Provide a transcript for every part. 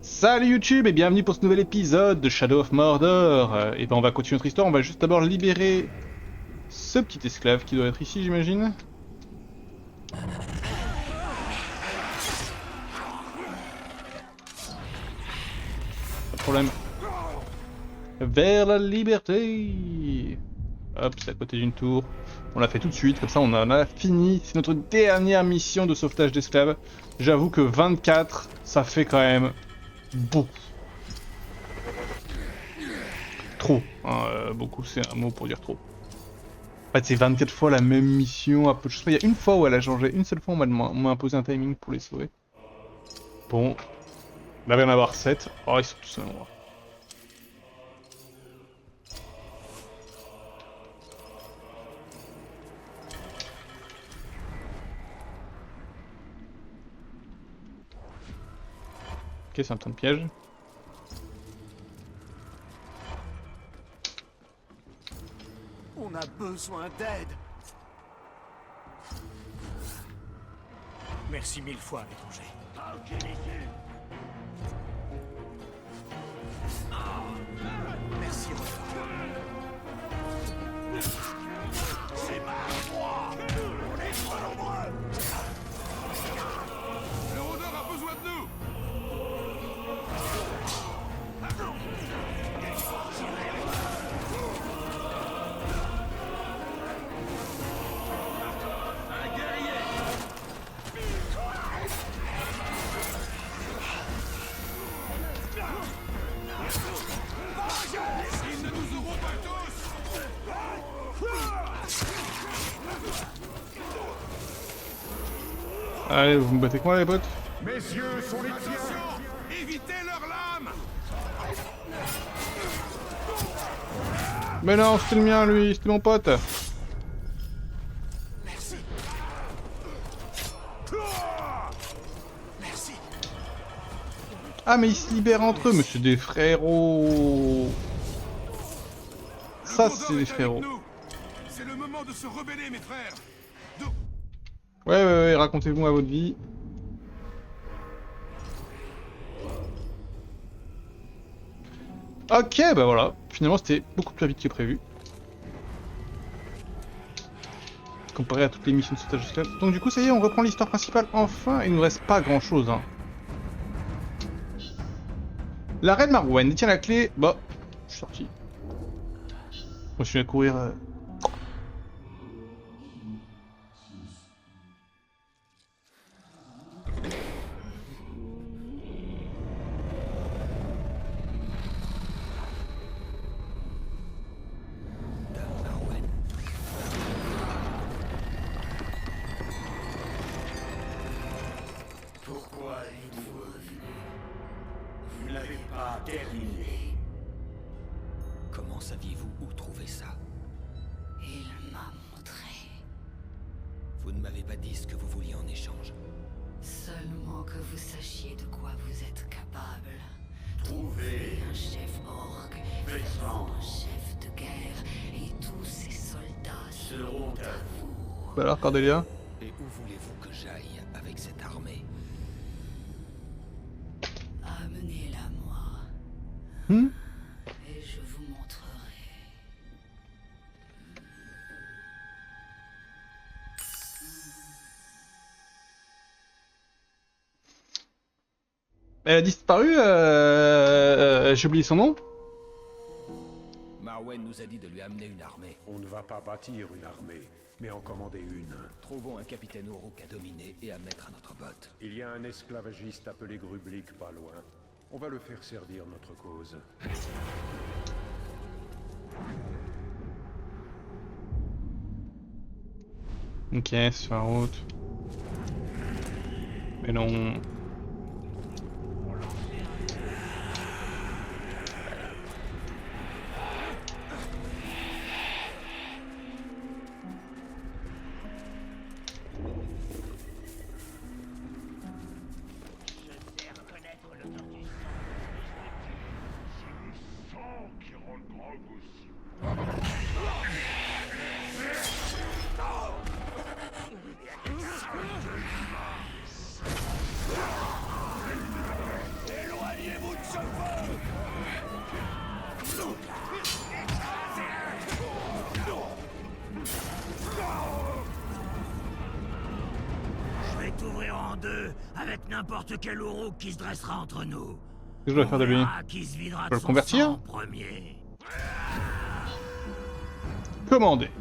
Salut YouTube et bienvenue pour ce nouvel épisode de Shadow of Mordor. Et ben on va continuer notre histoire, on va juste d'abord libérer ce petit esclave qui doit être ici j'imagine. Pas de problème. Vers la liberté. Hop, c'est à côté d'une tour. On l'a fait tout de suite, comme ça on en a fini. C'est notre dernière mission de sauvetage d'esclaves. J'avoue que 24, ça fait quand même beaucoup. Trop. Hein, beaucoup, c'est un mot pour dire trop. En fait, c'est 24 fois la même mission à peu de choses. Il y a une fois où elle a changé. Une seule fois, on m'a imposé un timing pour les sauver. Bon. Là, il va y en avoir 7. Oh, ils sont tous à l'endroit. Ok, c'est un temps de piège. On a besoin d'aide. Merci 1000 fois, l'étranger. Merci, Rosa. C'est ma voix. On est pas nombreux. Le rôdeur a besoin de nous. Un guerrier. Ils ne nous auront pas tous. Allez, vous me battez avec moi les potes? Messieurs sont les tiens. Évitez leurs lames. Mais non, c'était le mien lui, c'était mon pote. Merci. Merci. Ah mais ils se libèrent entre eux, monsieur des frérots. Ça Le c'est rôdeur des est avec frérots. nous. C'est le moment de se rebeller, mes frères. Ouais, racontez-moi votre vie. Ok, bah voilà. Finalement, c'était beaucoup plus vite que prévu. Comparé à toutes les missions de sauvetage d'esclaves. Donc du coup, ça y est, on reprend l'histoire principale enfin. Il nous reste pas grand-chose, hein. La reine Marwen détient la clé. Bah, je suis sorti. Moi, je suis à courir. Pourquoi êtes-vous revenu? Vous n'avez pas terminé. Comment saviez-vous où trouver ça? Il m'a montré. Vous ne m'avez pas dit ce que vous vouliez en échange. Seulement que vous sachiez de quoi vous êtes capable. Trouvez Un chef orc, Vêtements un chef de guerre, et tous ses soldats seront à vous. Bah alors, Cordelia? Et où voulez-vous que j'aille avec cette armée? Amenez-la moi, Hmm? et je vous montrerai. Elle a disparu, j'ai oublié son nom. Marwen nous a dit de lui amener une armée. On ne va pas bâtir une armée, mais en commander une. Trouvons un capitaine Uruk à dominer et à mettre à notre botte. Il y a un esclavagiste appelé Grublik pas loin. On va le faire servir notre cause. Ok, sur la route. Mais non. Qui rend le grand aussi. avec n'importe quel Uruk qui se dressera entre nous. Qu'est-ce que je dois faire de lui? Qui se videra Je peux de le son convertir? sang en premier. Commandé.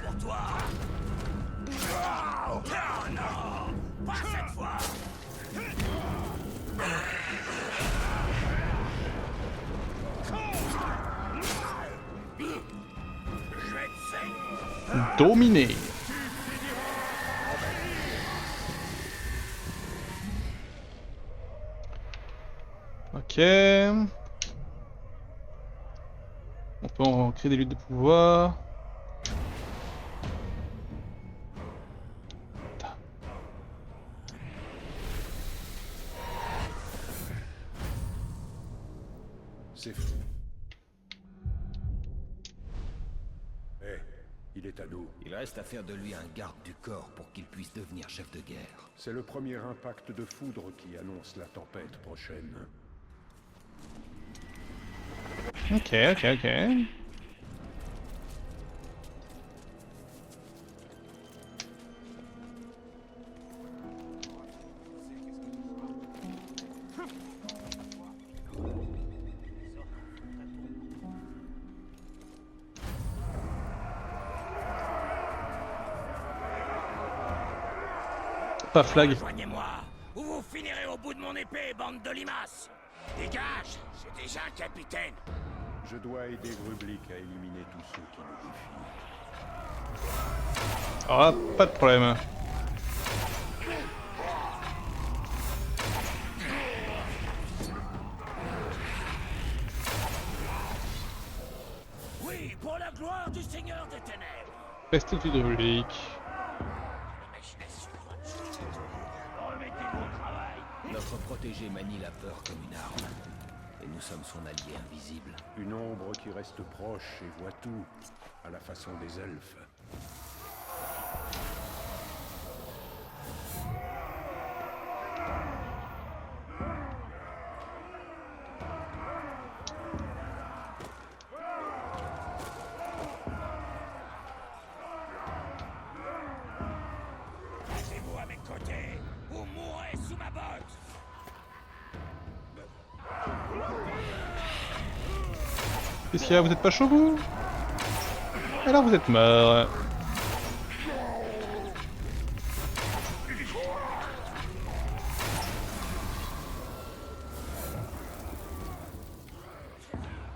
Pour toi. Oh non, pas cette fois. Je vais te saigner. Dominé. Ok. On peut en créer des luttes de pouvoir. C'est fou. Eh, il est à nous. Il reste à faire de lui un garde du corps pour qu'il puisse devenir chef de guerre. C'est le premier impact de foudre qui annonce la tempête prochaine. Ok, ok, ok. Pas flag. Rejoignez-moi, ou vous finirez au bout de mon épée, bande de limaces. Dégage, j'ai déjà un capitaine. Je dois aider Grublik à éliminer tous ceux qui le défient. Ah, pas de problème. Oui, pour la gloire du Seigneur des Ténèbres. Restez hydraulique. Remettez-vous au travail. Notre protégé manie la peur comme une arme. Et nous sommes son allié invisible. Une ombre qui reste proche et voit tout, à la façon des elfes. Placez-vous à mes côtés, ou mourrez sous ma botte. Qu'est-ce qu'il y a? Vous êtes pas chaud, vous? Alors vous êtes mort.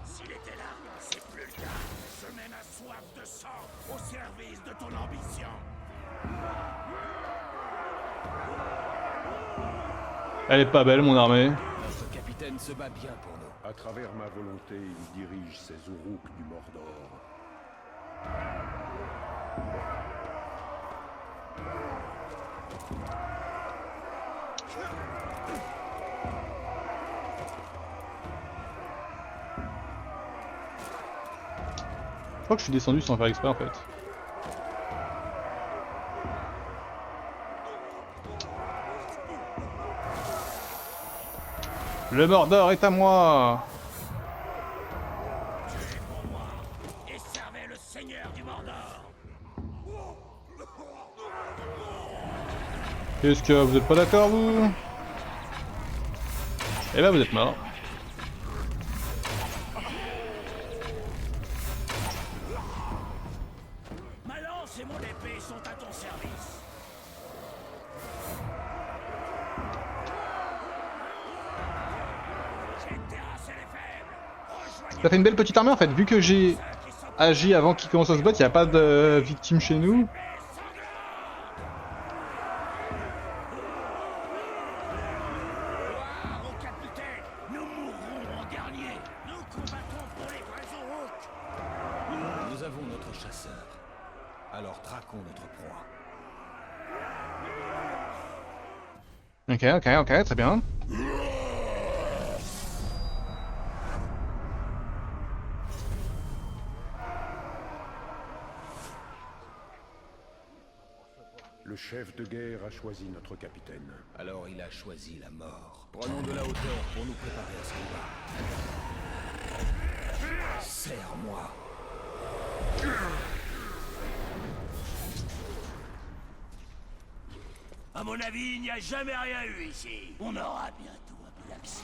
S'il était là, c'est plus le cas. Je mets ma soif de sang au service de ton ambition. Elle est pas belle, mon armée. Notre capitaine se bat bien pour nous. À travers ma volonté, il dirige ces Uruk du Mordor. Je crois que je suis descendu sans faire exprès en fait. Le Mordor est à moi. Tuez pour moi et servez le Seigneur du Mordor. Qu'est-ce que vous êtes pas d'accord vous? Eh ben vous êtes mort. Ma lance et mon épée sont à ton service. J'ai terrassé les faibles. Rejoignez Ça fait une belle petite armée en fait, vu que j'ai ceux qui sont agi avant qu'il commence à se battre, il n'y a pas de victimes chez nous. gloire au capitaine. Nous mourrons en dernier. Nous combattons pour les vrais Uruk. Nous avons notre chasseur. Alors traquons notre proie. Ok, ok, ok, très bien. Le chef de guerre a choisi notre capitaine. Alors il a choisi la mort. Prenons de la hauteur pour nous préparer à ce combat. Serre-moi. À mon avis, il n'y a jamais rien eu ici. On aura bientôt un peu d'accès.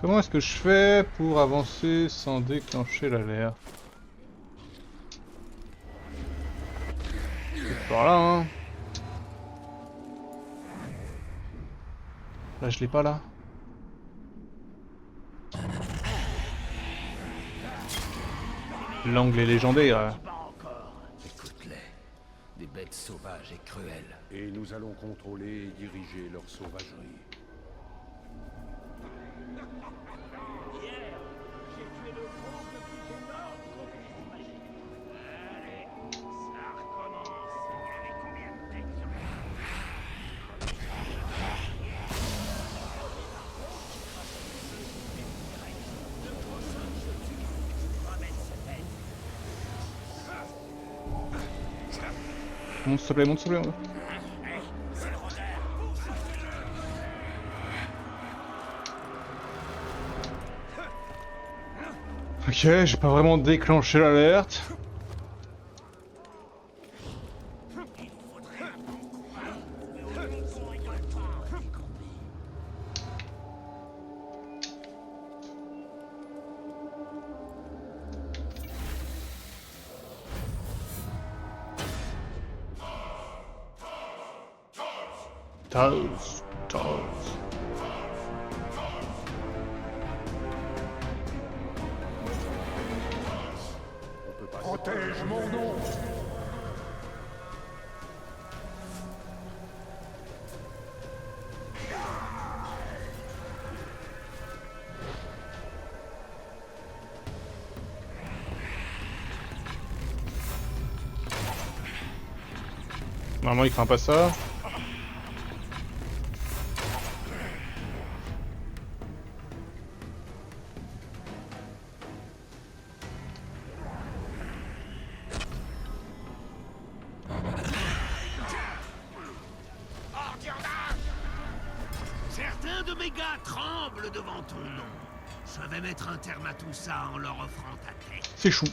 Comment est-ce que je fais pour avancer sans déclencher l'alerte? C'est par là, hein. Là, je l'ai pas, là. L'angle est légendaire. Écoute-les. Des bêtes sauvages et cruelles. Et nous allons contrôler et diriger leur sauvagerie. Hier, j'ai tué le groupe le plus énorme qu'on puisse imaginer. Allez, ça recommence. Il y avait combien de têtes sur le prochain que je tue, je ramène sa tête. Monte s'il te plaît, monte s'il te plaît. C'est le rôdeur. Ok, j'ai pas vraiment déclenché l'alerte. Il vous faudrait un bon courage, mais au limite, on rigole pas, les groupies. Toast, toast. On peut pas... Protège mon nom. Normalement, il craint pas ça. Certains de mes gars tremblent devant ton nom. Je vais mettre un terme à tout ça en leur offrant ta tête. C'est chou.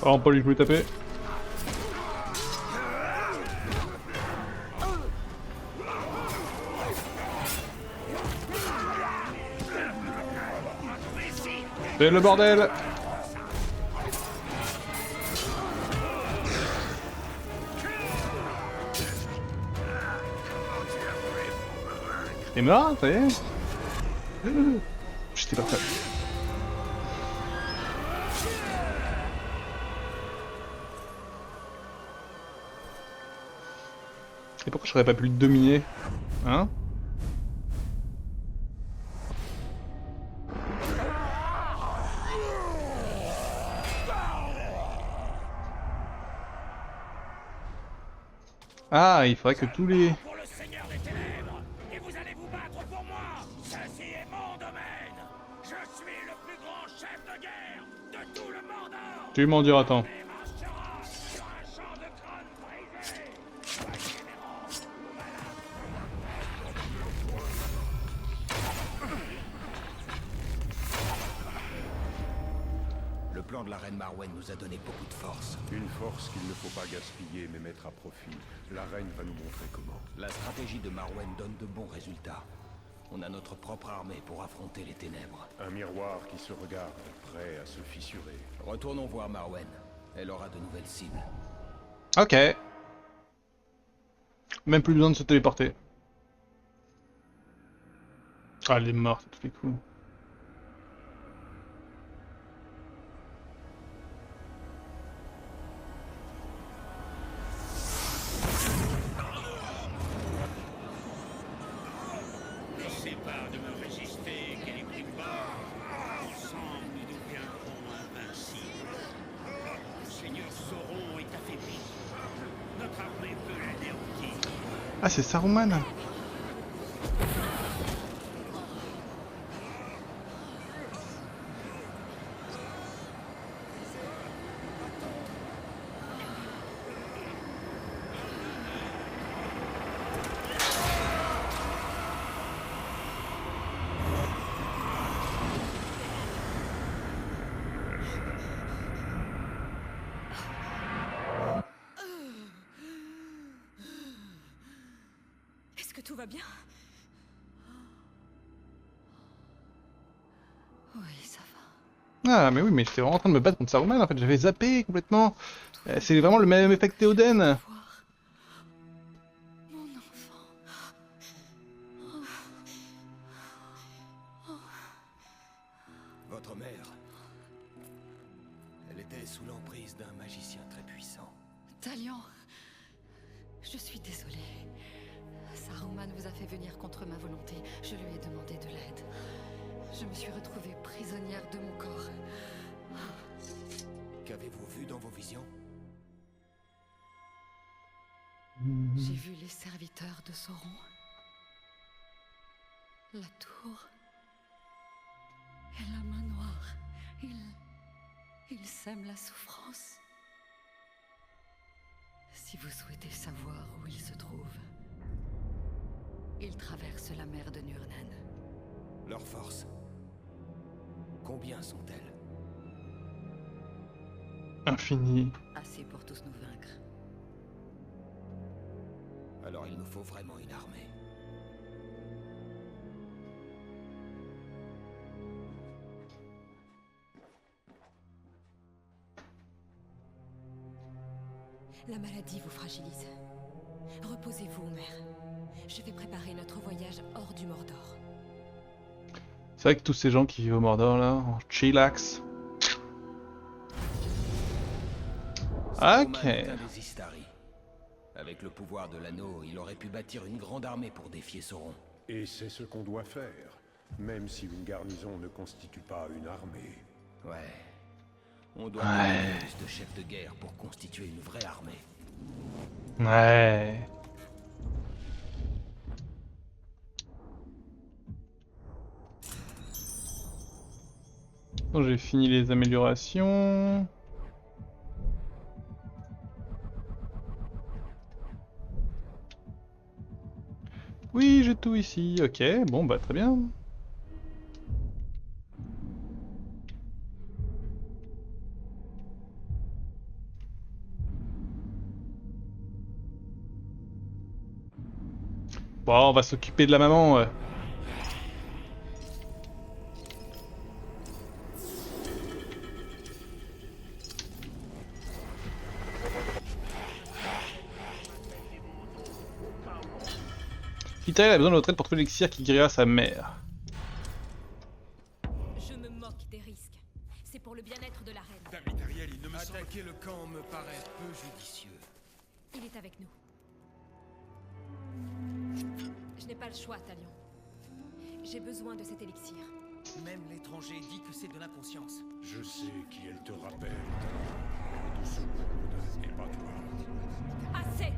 Alors, Paul, je voulais taper. C'est le bordel. T'es mort, ça y est. J'étais pas prêt. Et pourquoi j'aurais pas pu le dominer? Hein? Ah, il faudrait que tous les... Pour le Seigneur des Ténèbres, et vous allez vous battre pour moi. Ceci est mon domaine. Je suis le plus grand chef de guerre de tout le Mordor. Tu m'en diras tant. Et marchera sur un champ de crâne brisé. Soyez vénérants, Le plan de la reine Marwen nous a donné beaucoup de force. Une force qu'il ne faut pas gaspiller mais mettre à profit. La reine va nous montrer comment. La stratégie de Marwen donne de bons résultats. On a notre propre armée pour affronter les ténèbres. Un miroir qui se regarde, prêt à se fissurer. Retournons voir Marwen. Elle aura de nouvelles cibles. Ok. Même plus besoin de se téléporter. Ah, elle est morte à tous les coups. C'est pas de me résister qu'elle est pris de bord. Ensemble, nous deviendrons invincibles. Le Seigneur Sauron est affaibli. Notre armée peut l'anéantir. Ah, c'est Saruman. Est-ce que tout va bien? Oui, ça va. Ah, mais oui, mais j'étais vraiment en train de me battre contre Saruman en fait, j'avais zappé complètement. C'est vraiment le même effet que Théoden. Voir mon enfant. Votre mère, elle était sous l'emprise d'un magicien très puissant. Talion, je suis désolée. Saruman vous a fait venir contre ma volonté. Je lui ai demandé de l'aide. Je me suis retrouvée prisonnière de mon corps. Qu'avez-vous vu dans vos visions? J'ai vu les serviteurs de Sauron. La tour. Et la main noire. Ils sèment la souffrance. Si vous souhaitez savoir où il se trouve, il traverse la mer de Nurnen. Leurs forces. Combien sont-elles? Infini. Assez pour tous nous vaincre. Alors il nous faut vraiment une armée. La maladie vous fragilise. Reposez-vous, mère. Je vais préparer notre voyage hors du Mordor. C'est vrai que tous ces gens qui vivent au Mordor là, en chillax. Saruman Ok. est un des Istari. Avec le pouvoir de l'anneau, il aurait pu bâtir une grande armée pour défier Sauron. Et c'est ce qu'on doit faire, même si une garnison ne constitue pas une armée. Ouais. On doit Ouais. plus de chefs de guerre pour constituer une vraie armée. Ouais. Bon, j'ai fini les améliorations. Oui, j'ai tout ici. Ok, bon bah très bien. Bon, on va s'occuper de la maman. Itaël a besoin de votre aide pour trouver l'élixir qui guérira sa mère. Je me moque des risques. C'est pour le bien-être de la reine. David Ariel, il ne me semble... Attaquer le camp me paraît peu judicieux. Il est avec nous. Je n'ai pas le choix, Talion. J'ai besoin de cet élixir. Même l'étranger dit que c'est de l'inconscience. Je sais qui elle te rappelle. Elle est de ce monde, et pas toi. Assez!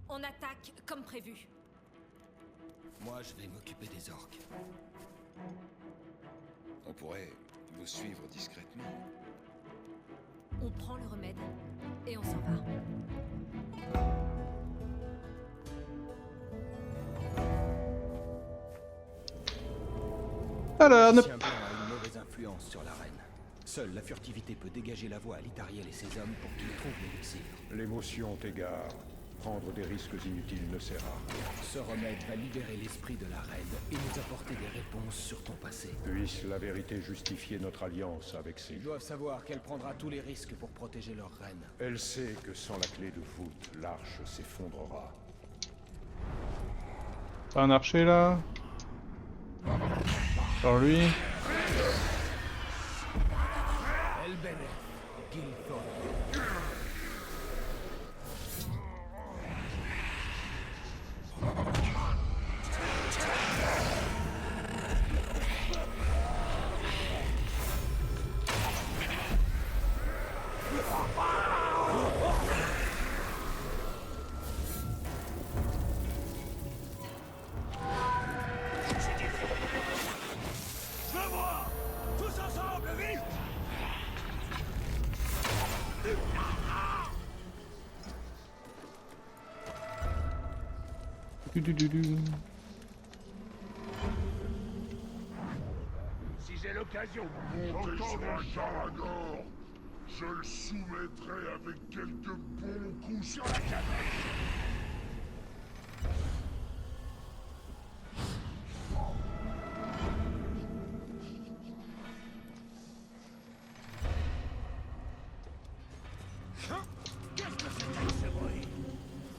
On attaque comme prévu. Moi, je vais m'occuper des orques. On pourrait vous suivre discrètement. On prend le remède et on s'en va. Alors, Le ne... magicien blanc a une mauvaise influence sur la reine. Seule la furtivité peut dégager la voie à l'Itariel et ses hommes pour qu'ils trouvent l'élixir. L'émotion t'égare. Prendre des risques inutiles ne sert à rien. Ce remède va libérer l'esprit de la reine et nous apporter des réponses sur ton passé. Puisse la vérité justifier notre alliance avec ces Ils gens. doivent savoir qu'elle prendra tous les risques pour protéger leur reine. Elle sait que sans la clé de voûte, l'arche s'effondrera. Pas un archer là? Genre lui. Elbenneth, Guilthorn. Je le vois! Tous ensemble, vite! Du. Si j'ai l'occasion, J'entends un Caragor. Je le soumettrai avec quelques bons coups sur la cabane.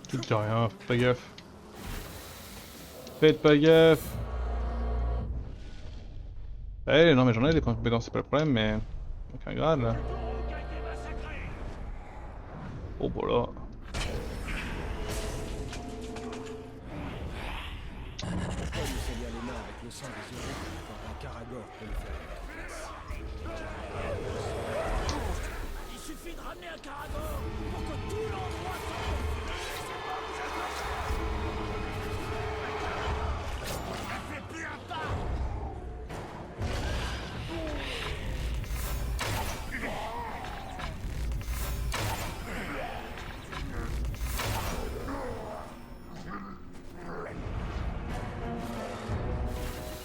Tu te dis rien, faites pas gaffe. Faites pas gaffe. Eh non mais j'en ai des points de compétence, c'est pas le problème, mais... aucun grade là. Oh bah là. Pourquoi lui salir les mains avec le sang des euros quand un Caragor peut le faire? il suffit de ramener un Caragor pour que tout l'endroit ça fait plus un pas.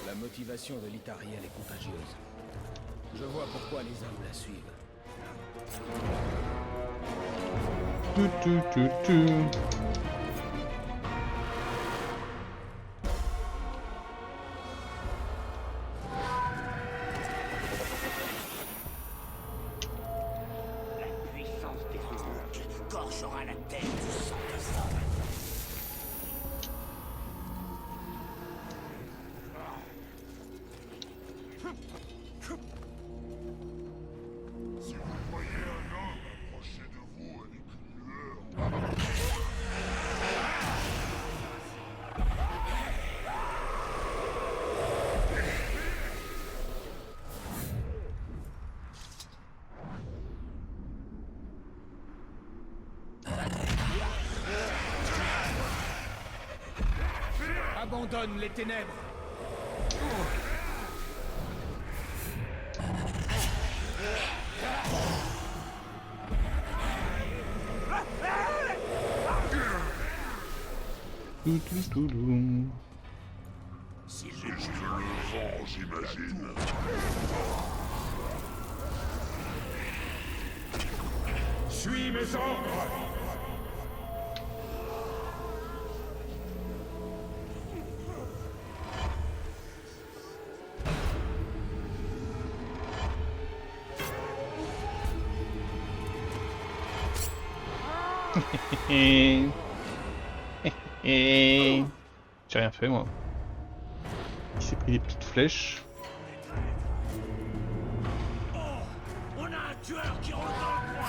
La motivation de l'Itariel est contagieuse. Je vois pourquoi les hommes la suivent. Tu. La puissance des orques gorgera la terre du sang des hommes. Si vous voyez un homme approcher de vous avec une lueur, Abandonne les ténèbres! Tout. c'est juste le vent, j'imagine. Suis mes ordres. J'ai rien fait moi. Il s'est pris des petites flèches. On a un tueur qui rentre dans le coin.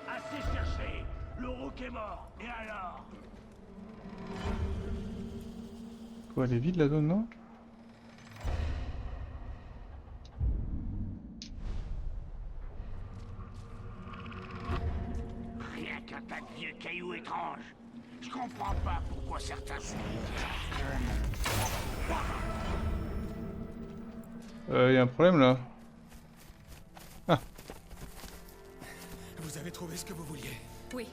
Assez cherché. Le roc est mort. Et alors? Quoi, elle est vide la zone, non? Rien qu'un tas de vieux cailloux étranges. Je comprends pas pourquoi certains sont... Y a un problème là. Vous avez trouvé ce que vous vouliez? Oui.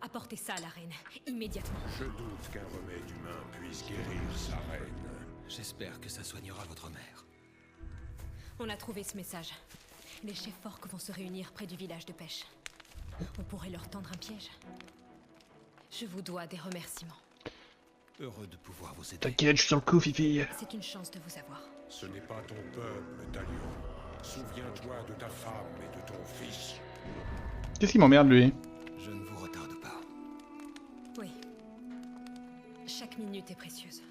Apportez ça à la reine, immédiatement. Je doute qu'un remède humain puisse guérir sa reine. J'espère que ça soignera votre mère. On a trouvé ce message. Les chefs orques vont se réunir près du village de pêche. On pourrait leur tendre un piège. Je vous dois des remerciements. Heureux de pouvoir vous aider. T'inquiète, je suis sur le coup, Fifi. C'est une chance de vous avoir. Ce n'est pas ton peuple, Talion. Souviens-toi de ta femme et de ton fils. Qu'est-ce qui m'emmerde lui? Je ne vous retarde pas. Chaque minute est précieuse.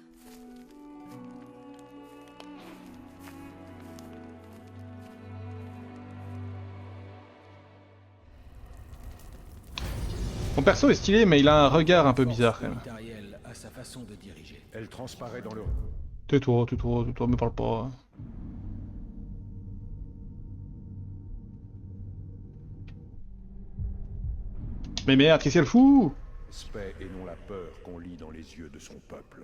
Mon perso est stylé, mais il a un regard un peu bizarre quand même. L'Itariel a sa façon de diriger. Elle transparaît dans le... Tais-toi, me parle pas. Mais merde, qu'est-ce qu'elle fout? Respect et non la peur qu'on lit dans les yeux de son peuple.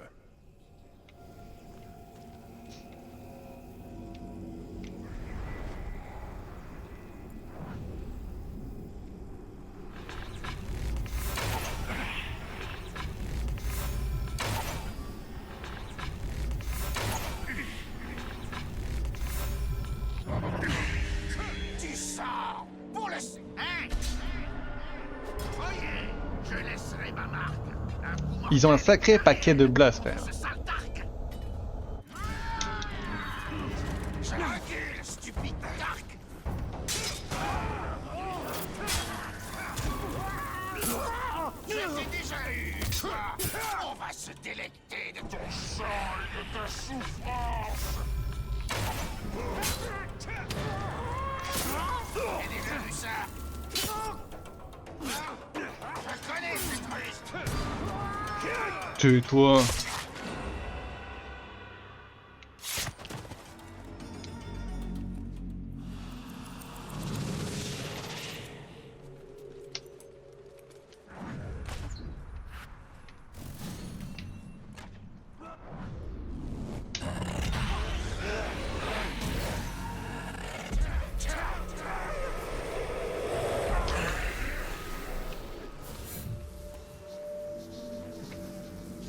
Tu sors pour le... Hein? Voyez, je laisserai ma marque. Un coup mortel. Ils ont un sacré paquet de blast, frère. Ce sale Dark. Je recule, stupide Dark. Je t'ai déjà eu, toi. On va se délecter de ton sang et de ta souffrance. J'ai déjà vu ça. Je connais ces tristes. Tais-toi.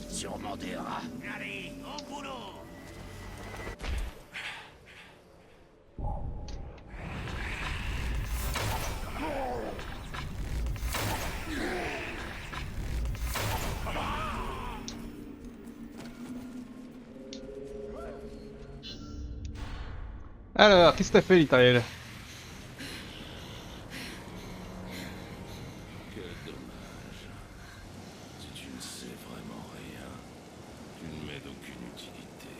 Sûrement des rats. Allez, au boulot. Alors, qu'est-ce que t'as fait, l'Itariel? Que dommage. Si tu ne sais vraiment rien, tu ne m'aides aucune utilité.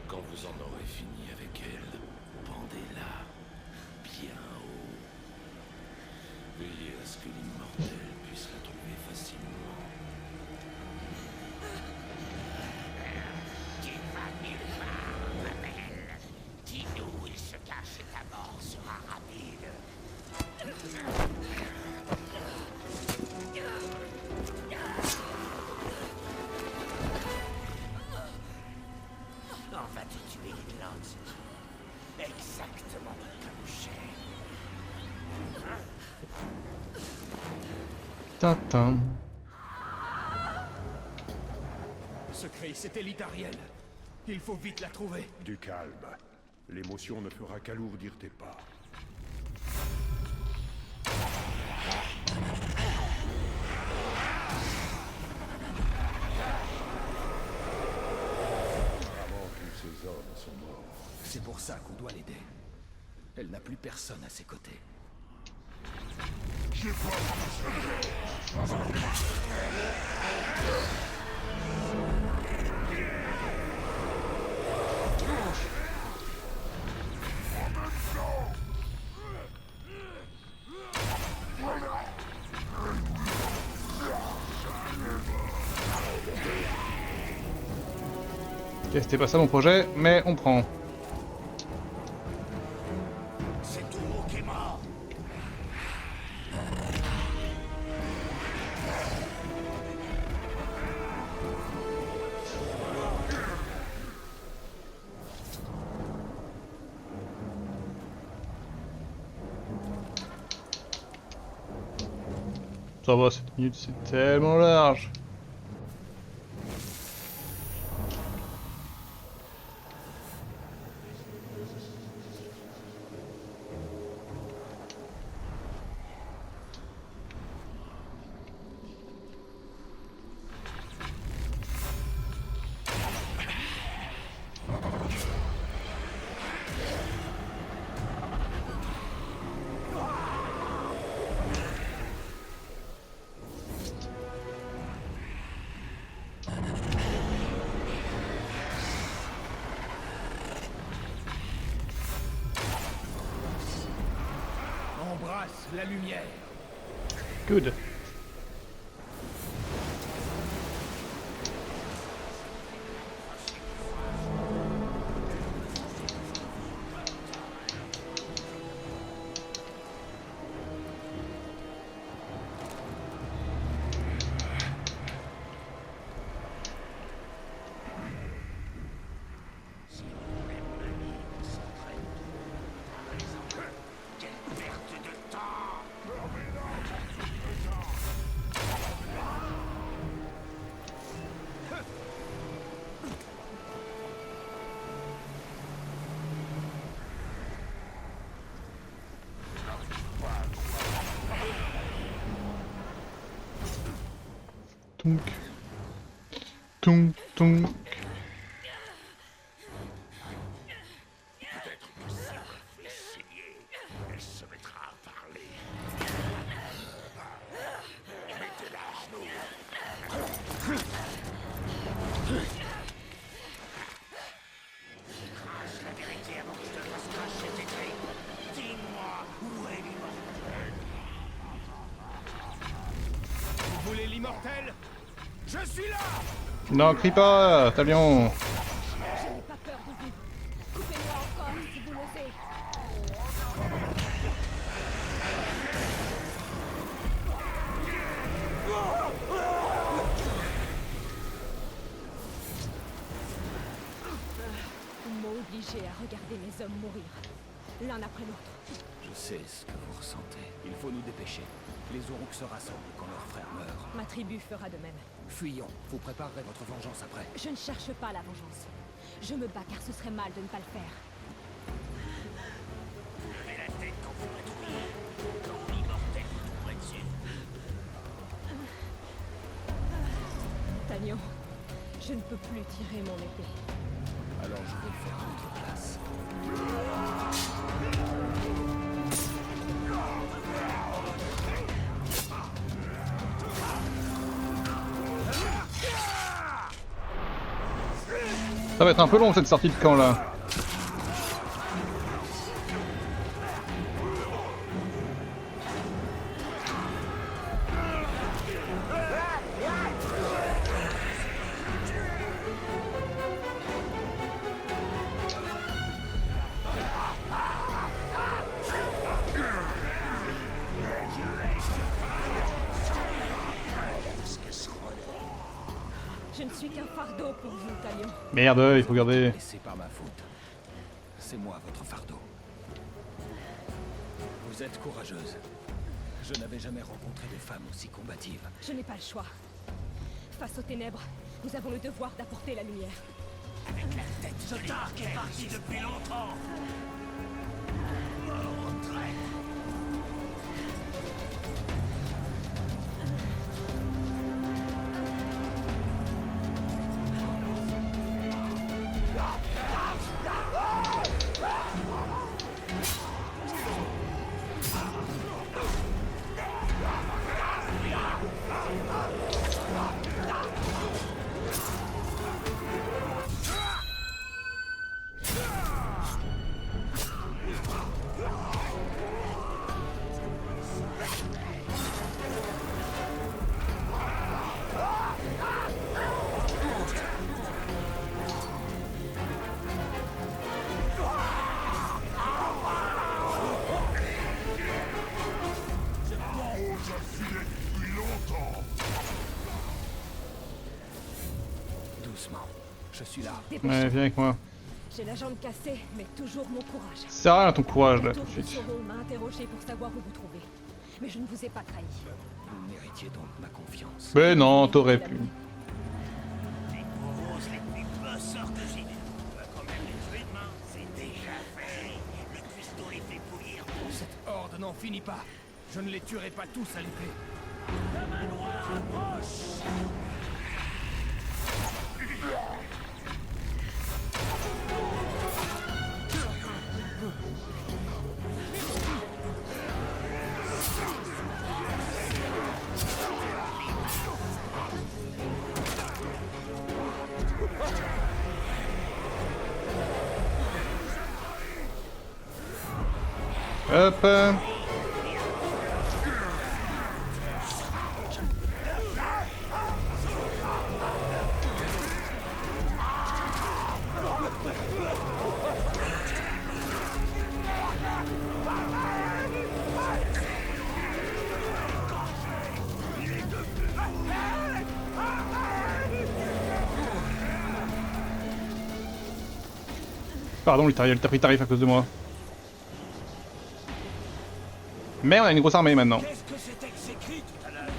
Quand vous en aurez fini avec elle, pendez-la bien haut. Veillez à ce que l'immortel puisse la trouver facilement. Tu vas nulle part, ma belle. Dis-nous où il se cache et ta mort sera rapide. En vas-tu tuer une lance? Exactement dans ta bouchée. Tintin. Ce cri, c'était l'Itariel. Il faut vite la trouver. Du calme. L'émotion ne fera qu'alourdir tes pas. Apparemment, tous ces hommes sont morts. C'est pour ça qu'on doit l'aider. Elle n'a plus personne à ses côtés. Ok, c'était pas ça mon projet, mais on prend. C'est Touro qui est mort. Ça va, 7 minutes, c'est tellement large. embrasse la lumière. Good. Tonk. Tonk, tonk. Peut-être possible, essayez. Elle se mettra à parler. Mettez-la à genoux. Crache la vérité avant que je te fasse cracher tes tripes. Dis-moi où est l'immortel. Vous voulez l'immortel? Je suis là! Non, crie pas, Talion. Je n'ai pas peur de vous. Coupez-moi encore si vous l'osez. On m'a obligé à regarder mes hommes mourir, l'un après l'autre. Je sais ce que vous ressentez. Il faut nous dépêcher. Les Uruk se rassemblent quand leur frère meurt. Ma tribu fera de même. Fuyons. Vous préparerez votre vengeance après. Je ne cherche pas la vengeance. Je me bats car ce serait mal de ne pas le faire. Levez la tête quand vous patrouillez. Quand l'immortel vous tomberait dessus. Talion, je ne peux plus tirer mon épée. Alors je vais le faire à votre place. Ça va être un peu long cette sortie de camp là. Je ne suis qu'un fardeau pour vous, Talion. Merde, il faut garder. Et c'est pas ma faute. C'est moi votre fardeau. Vous êtes courageuse. Je n'avais jamais rencontré de femme aussi combative. Je n'ai pas le choix. Face aux ténèbres, nous avons le devoir d'apporter la lumière. Avec la tête de Stark est parti depuis longtemps. Mort au traître. Doucement. Je suis là. Ouais, viens avec moi. J'ai la jambe cassée, mais toujours mon courage. Ça sert à rien ton courage là tout Tour de de suite. Sauron m'a interrogé pour savoir où vous trouvez. Mais je ne vous ai pas trahi. Vous méritiez donc ma confiance. Mais non, t'aurais pu. Les moroses les plus bosseurs que j'ai vus. Quand même les tuer demain, c'est déjà fait. Le cuistot les fait bouillir. Cette horde n'en finit pas. Je ne les tuerai pas tous à l'épée. La manoir approche. Hop. Pardon, Litariel, t'as pris tarif à cause de moi. Mais on a une grosse armée maintenant. Qu'est-ce que c'était que ces cris tout à l'heure?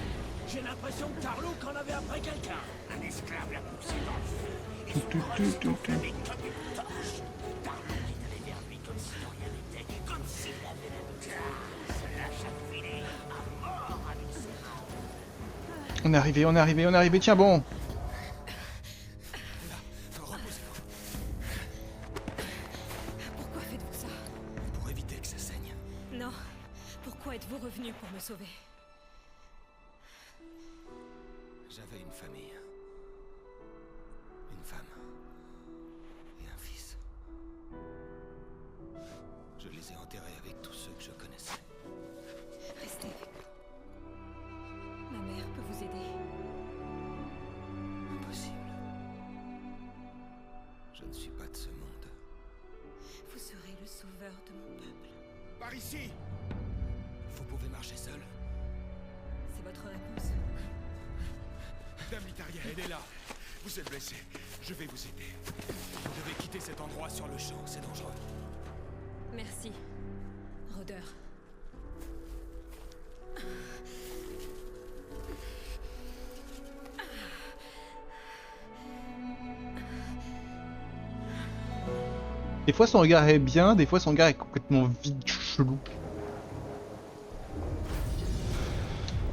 J'ai l'impression que Tarlouk en avait après quelqu'un. Un esclave l'a poussé dans le feu. Et son reste enflammé comme une torche. Tarlouk est allé vers lui comme si de rien n'était, comme s'il avait la classe. La chatte à mort avec ses mains. On est arrivé, on est arrivé, on est arrivé, tiens bon. Pourquoi faites-vous ça? Pour éviter que ça saigne. Non. Pourquoi êtes-vous revenu pour me sauver? J'avais une famille. Une femme. Et un fils. Je les ai enterrés avec tous ceux que je connaissais. Restez avec moi. Ma mère peut vous aider. Impossible. Je ne suis pas de ce monde. Vous serez le sauveur de mon peuple. Par ici! Vous pouvez marcher seul? C'est votre réponse? Dame Litaria, elle est là. Vous êtes blessé. Je vais vous aider. Vous devez quitter cet endroit sur le champ, c'est dangereux. Merci, rôdeur. Des fois son regard est bien, des fois son regard est complètement vide, chelou.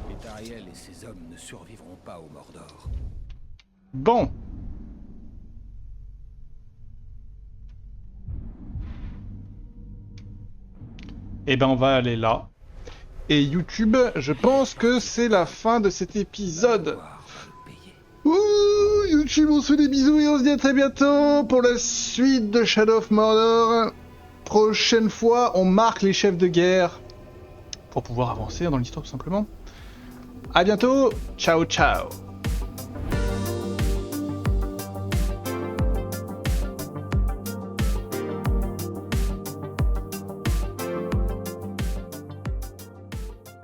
Litariel et ses hommes ne survivront pas au Mordor. Bon. Et ben on va aller là. Et YouTube, je pense que c'est la fin de cet épisode. Ouh, YouTube, on se fait des bisous et on se dit à très bientôt pour la suite de Shadow of Mordor. Prochaine fois, on marque les chefs de guerre pour pouvoir avancer dans l'histoire tout simplement. À bientôt, ciao ciao.